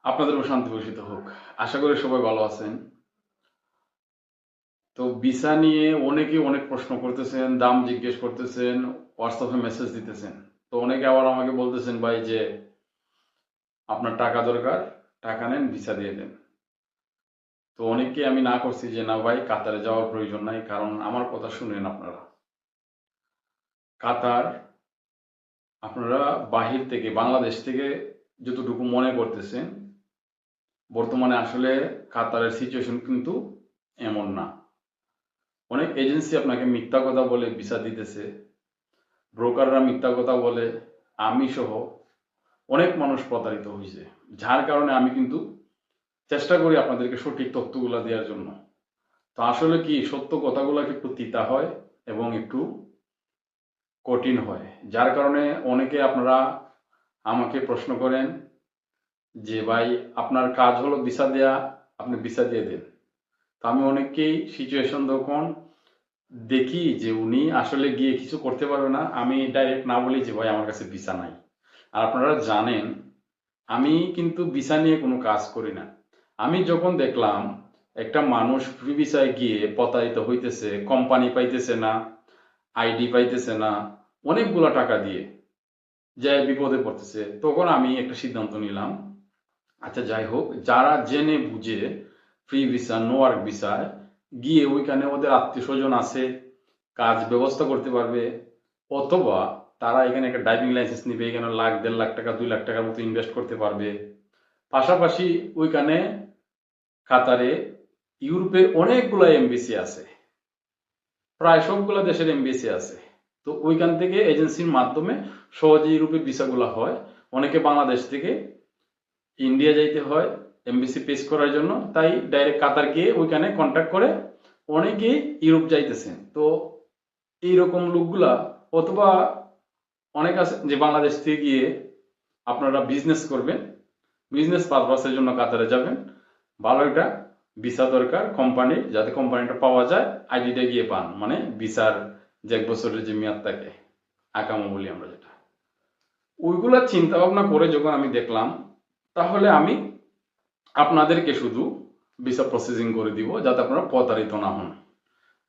আপনাদেরও শান্তি বর্ষিত হোক। আশা করি সবাই ভালো আছেন। তো ভিসা নিয়ে অনেকে অনেক প্রশ্ন করতেছেন, দাম জিজ্ঞেস করতেছেন, হোয়াটসঅ্যাপে মেসেজ দিতেছেন। তো অনেকে আবার আমাকে বলতেছেন ভাই যে আপনার টাকা দরকার, টাকা নেন ভিসা দিয়ে দেন। তো অনেককে আমি না করছি যে না ভাই কাতারে যাওয়ার প্রয়োজন নাই, কারণ আমার কথা শুনেন আপনারা। কাতার আপনারা বাহির থেকে বাংলাদেশ থেকে যতটুকু মনে করতেছেন, বর্তমানে আসলে কাতারের সিচুয়েশন কিন্তু এমন না। অনেক এজেন্সি আপনাকে মিথ্যা কথা বলে ভিসা দিতেছে, ব্রোকাররা মিথ্যা কথা বলে, আমি সহ অনেক মানুষ প্রতারিত হয়েছে। যার কারণে আমি কিন্তু চেষ্টা করি আপনাদেরকে সঠিক তথ্যগুলো দেওয়ার জন্য। তো আসলে কি সত্য কথাগুলো একটু তিতা হয় এবং একটু কঠিন হয়, যার কারণে অনেকে আপনারা আমাকে প্রশ্ন করেন যে ভাই আপনার কাজ হলো ভিসা দেয়া, আপনি ভিসা দিয়ে দেন। তো আমি অনেককেই সিচুয়েশন তখন দেখি যে উনি আসলে গিয়ে কিছু করতে পারবে না, আমি ডাইরেক্ট না বলি যে ভাই আমার কাছে ভিসা নাই। আর আপনারা জানেন আমি কিন্তু ভিসা নিয়ে কোনো কাজ করি না। আমি যখন দেখলাম একটা মানুষ ফ্রি ভিসায় গিয়ে প্রতারিত হইতেছে, কোম্পানি পাইতেছে না, আইডি পাইতেছে না, অনেকগুলা টাকা দিয়ে যে বিপদে পড়তেছে, তখন আমি একটা সিদ্ধান্ত নিলাম, আচ্ছা যাই হোক, যারা জেনে বুঝে ফ্রি ভিসা নো ওয়ার্ক ভিসায় গিয়ে ওইখানে ওদের আত্মীয় স্বজন আছে, কাজ ব্যবস্থা করতে পারবে, অথবা তারা এখানে একটা ড্রাইভিং লাইসেন্স নিবে, এখানে লাখ 1.5 লাখ টাকা 2 লাখ টাকার মতো ইনভেস্ট করতে পারবে। পাশাপাশি ওইখানে কাতারে ইউরোপের অনেকগুলো এমবিসি আছে, প্রায় সবগুলো দেশের এমবিসি আছে। তো ওইখান থেকে এজেন্সির মাধ্যমে সহজে ইউরোপের ভিসাগুলো হয়। অনেকে বাংলাদেশ থেকে ইন্ডিয়া যাইতে হয় এমবিসি পেশ করার জন্য, তাই ডাইরেক্ট কাতার গিয়ে ওইখানে কন্ট্যাক্ট করে অনেকেই ইউরোপ যাইতেছেন। তো এইরকম লোকগুলা, অথবা অনেক আছে যে বাংলাদেশ থেকে গিয়ে আপনারা বিজনেস করবেন, বিজনেস পারপাসের জন্য কাতারে যাবেন, ভালো একটা ভিসা দরকার কোম্পানির, যাতে কোম্পানিটা পাওয়া যায়, আইডিটা গিয়ে পান, মানে ভিসার যে 1 বছরের যে মেয়াদ থাকে, আকামা বলি আমরা যেটা। ওইগুলা চিন্তা ভাবনা করে যখন আমি দেখলাম, তাহলে আমি আপনাদেরকে শুধু ভিসা প্রসেসিং করে দিব যাতে আপনারা প্রতারিত না হন।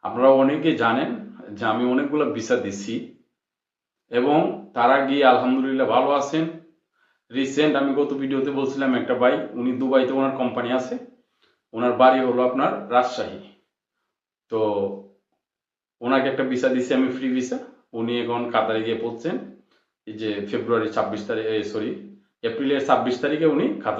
আপনারা অনেকে জানেন যে আমি অনেকগুলো ভিসা দিছি এবং তারা গিয়ে আলহামদুলিল্লাহ ভালো আছেন। রিসেন্ট আমি গত ভিডিওতে বলছিলাম একটা ভাই, উনি দুবাইতে ওনার কোম্পানি আছে, ওনার বাড়ি হলো আপনার রাজশাহী। তো ওনাকে একটা ভিসা দিছি আমি, ফ্রি ভিসা। উনি এখন কাতারে গিয়ে পড়ছেন। এই যে ফেব্রুয়ারি 26 তারিখ, সরি, এপ্রিলের 26 তারিখে উনি কাতার